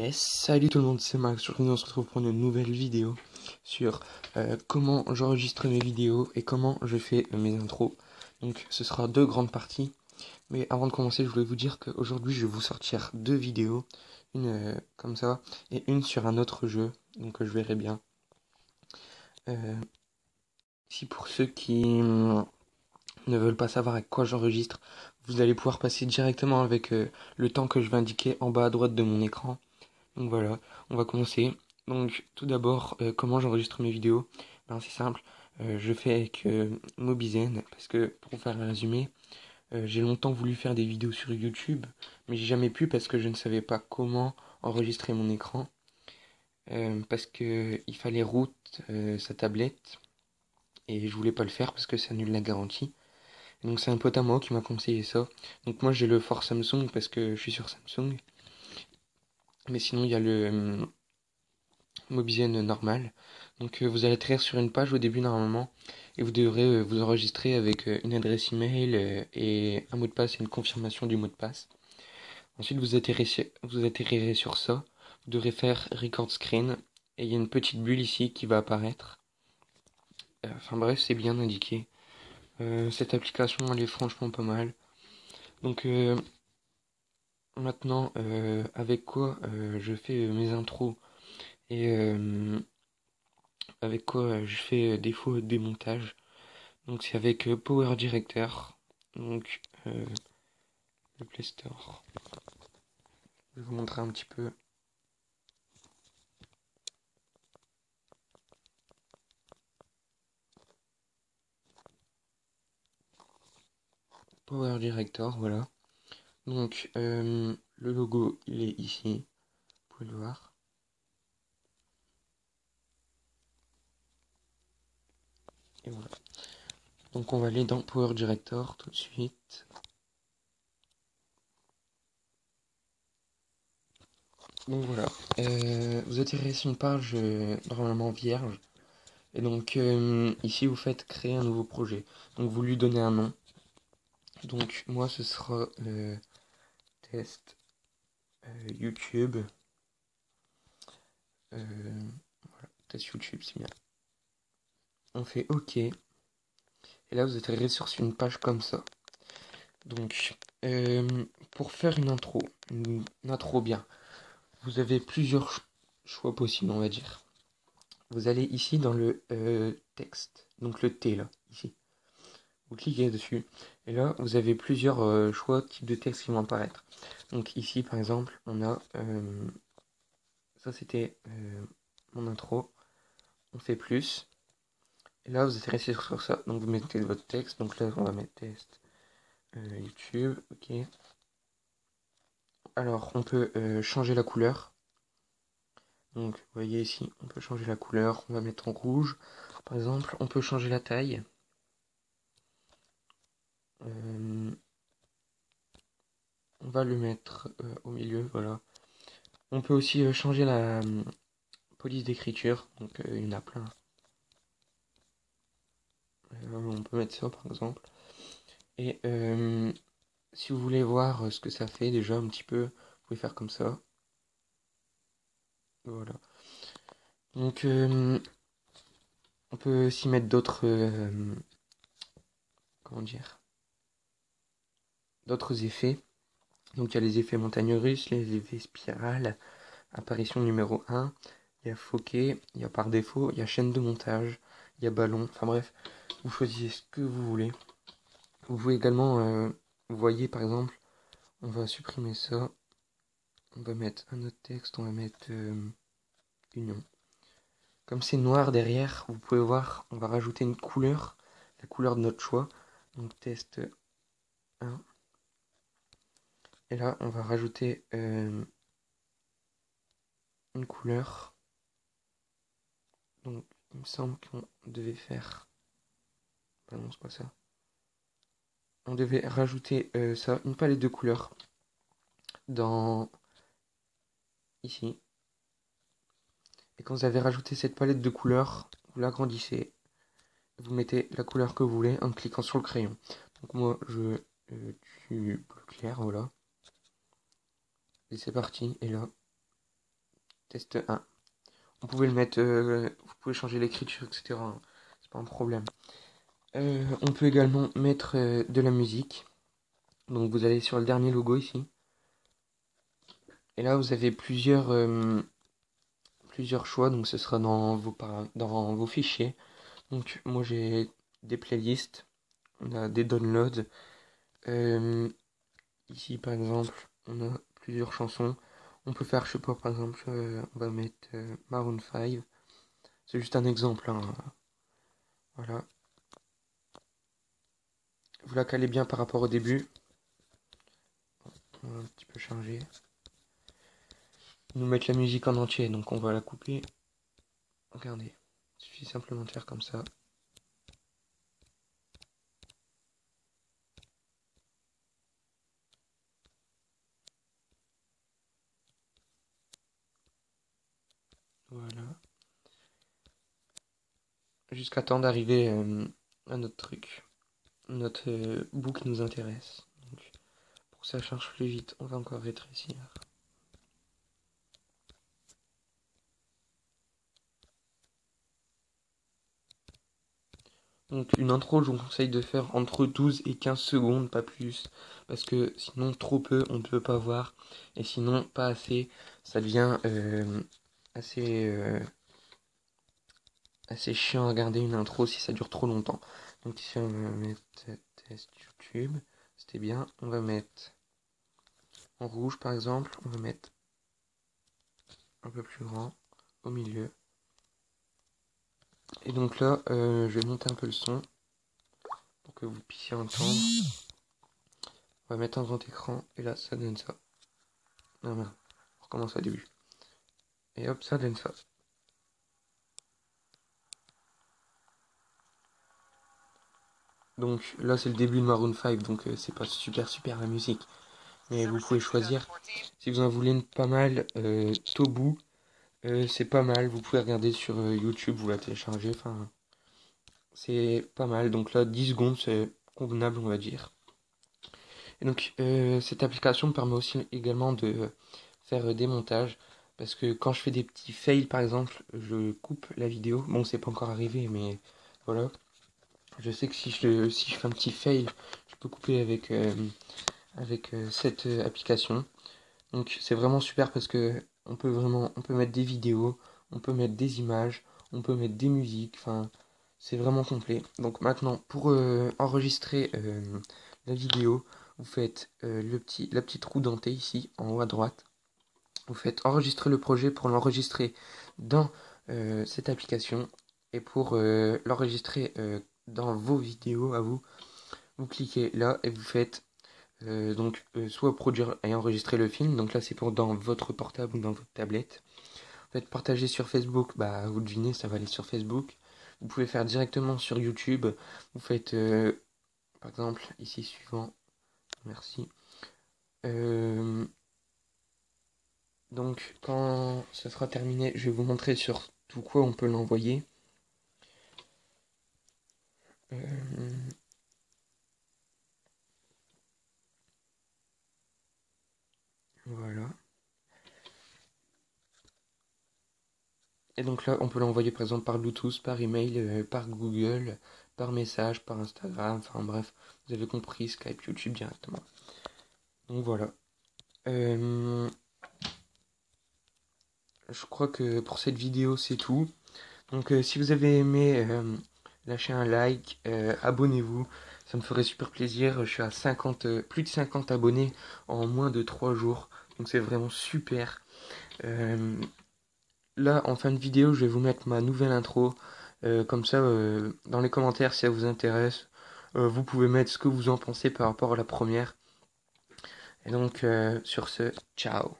Yes, salut tout le monde, c'est Max. Aujourd'hui on se retrouve pour une nouvelle vidéo sur comment j'enregistre mes vidéos et comment je fais mes intros. Donc ce sera deux grandes parties. Mais avant de commencer, je voulais vous dire qu'aujourd'hui je vais vous sortir deux vidéos. Une comme ça et une sur un autre jeu. Donc je verrai bien. Ici pour ceux qui ne veulent pas savoir avec quoi j'enregistre, vous allez pouvoir passer directement avec le temps que je vais indiquer en bas à droite de mon écran. Donc voilà, on va commencer. Donc tout d'abord, comment j'enregistre mes vidéos? Ben, c'est simple, je fais avec Mobizen, parce que pour vous faire un résumé, j'ai longtemps voulu faire des vidéos sur YouTube, mais j'ai jamais pu parce que je ne savais pas comment enregistrer mon écran, parce que il fallait root sa tablette, et je voulais pas le faire parce que ça annule la garantie. Et donc c'est un pote à moi qui m'a conseillé ça. Donc moi j'ai le Fort Samsung parce que je suis sur Samsung, mais sinon il y a le Mobizen normal. Donc vous allez atterrir sur une page au début normalement et vous devrez vous enregistrer avec une adresse email et un mot de passe et une confirmation du mot de passe. Ensuite vous atterrirez sur ça. Vous devrez faire record screen et il y a une petite bulle ici qui va apparaître. Enfin bref, c'est bien indiqué. Cette application elle est franchement pas mal. Donc maintenant avec quoi je fais mes intros et avec quoi je fais des fois des montages. Donc c'est avec Power Director, donc le Play Store. Je vais vous montrer un petit peu. Power Director, voilà. Donc le logo il est ici, vous pouvez le voir. Et voilà. Donc on va aller dans Power Director tout de suite. Donc voilà, vous atterrez sur une page normalement vierge. Et donc ici vous faites créer un nouveau projet. Donc vous lui donnez un nom. Donc moi ce sera test YouTube. Voilà, test YouTube c'est bien. On fait OK. Et là vous atterrirez sur une page comme ça. Donc pour faire une intro bien, vous avez plusieurs choix possibles on va dire. Vous allez ici dans le texte, donc le T là, ici. Vous cliquez dessus et là vous avez plusieurs choix types de texte qui vont apparaître. Donc ici par exemple on a ça c'était mon intro. On fait plus et là vous êtes resté sur ça. Donc vous mettez votre texte. Donc là on va mettre test YouTube. Ok. Alors on peut changer la couleur. Donc vous voyez ici on peut changer la couleur. On va mettre en rouge par exemple. On peut changer la taille. On va le mettre au milieu, voilà. On peut aussi changer la police d'écriture, donc il y en a plein. On peut mettre ça par exemple. Et si vous voulez voir ce que ça fait déjà un petit peu, vous pouvez faire comme ça. Voilà. Donc on peut aussi mettre d'autres comment dire, d'autres effets. Donc il y a les effets montagnes russes, les effets spirale, apparition numéro 1, il y a Foké, il y a par défaut, il y a chaîne de montage, il y a ballon, enfin bref, vous choisissez ce que vous voulez. Vous pouvez également, vous voyez par exemple, on va supprimer ça, on va mettre un autre texte, on va mettre union. Comme c'est noir derrière, vous pouvez voir, on va rajouter une couleur, la couleur de notre choix, donc test 1. Et là, on va rajouter une couleur. Donc, il me semble qu'on devait faire... Ah non, c'est pas ça. On devait rajouter ça, une palette de couleurs dans... ici. Et quand vous avez rajouté cette palette de couleurs, vous l'agrandissez. Vous mettez la couleur que vous voulez en cliquant sur le crayon. Donc moi, je tue bleu clair, voilà. Et c'est parti. Et là, test 1. Vous pouvez le mettre, vous pouvez changer l'écriture, etc. Hein. C'est pas un problème. On peut également mettre de la musique. Donc vous allez sur le dernier logo ici. Et là vous avez plusieurs choix. Donc ce sera dans vos fichiers. Donc moi j'ai des playlists. On a des downloads. Ici par exemple on a plusieurs chansons. On peut faire, je sais pas, par exemple, on va mettre Maroon 5. C'est juste un exemple, hein. Voilà. Vous la calez bien par rapport au début. On va un petit peu changer. Nous mettre la musique en entier, donc on va la couper. Regardez, il suffit simplement de faire comme ça. Voilà. Jusqu'à temps d'arriver à notre truc. Notre boucle nous intéresse. Donc, pour que ça charge plus vite, on va encore rétrécir. Donc une intro, je vous conseille de faire entre 12 et 15 secondes, pas plus. Parce que sinon, trop peu, on ne peut pas voir. Et sinon, pas assez, ça devient assez, assez chiant à regarder une intro si ça dure trop longtemps. Donc ici, on va mettre test YouTube. C'était bien. On va mettre en rouge, par exemple. On va mettre un peu plus grand au milieu. Et donc là, je vais monter un peu le son pour que vous puissiez entendre. On va mettre un grand écran et là, ça donne ça. Non, merde. On recommence au début. Et hop, ça donne ça. Donc là, c'est le début de Maroon 5, donc c'est pas super la musique. Mais vous pouvez choisir. Si vous en voulez une pas mal, Tobu, c'est pas mal. Vous pouvez regarder sur YouTube, vous la téléchargez. Enfin, c'est pas mal. Donc là, 10 secondes, c'est convenable, on va dire. Et donc, cette application me permet aussi également de faire des montages. Parce que quand je fais des petits fails, par exemple, je coupe la vidéo. Bon, c'est pas encore arrivé, mais voilà. Je sais que si je fais un petit fail, je peux couper avec cette application. Donc c'est vraiment super parce que on peut mettre des vidéos, on peut mettre des images, on peut mettre des musiques, enfin c'est vraiment complet. Donc maintenant pour enregistrer la vidéo, vous faites la petite roue dentée ici en haut à droite. Vous faites enregistrer le projet pour l'enregistrer dans cette application et pour l'enregistrer dans vos vidéos à vous, vous cliquez là et vous faites soit produire et enregistrer le film, donc là c'est pour dans votre portable ou dans votre tablette. Vous faites partager sur Facebook, bah vous devinez, ça va aller sur Facebook. Vous pouvez faire directement sur YouTube. Vous faites par exemple ici suivant, merci. Donc quand ce sera terminé, je vais vous montrer sur tout quoi on peut l'envoyer. Voilà. Et donc là, on peut l'envoyer par exemple par Bluetooth, par email, par Google, par message, par Instagram, enfin bref, vous avez compris, Skype, YouTube directement. Donc voilà. Je crois que pour cette vidéo, c'est tout. Donc si vous avez aimé, lâchez un like, abonnez-vous, ça me ferait super plaisir. Je suis à 50, plus de 50 abonnés en moins de 3 jours, donc c'est vraiment super. Là, en fin de vidéo, je vais vous mettre ma nouvelle intro. Comme ça, dans les commentaires, si ça vous intéresse, vous pouvez mettre ce que vous en pensez par rapport à la première. Et donc, sur ce, ciao.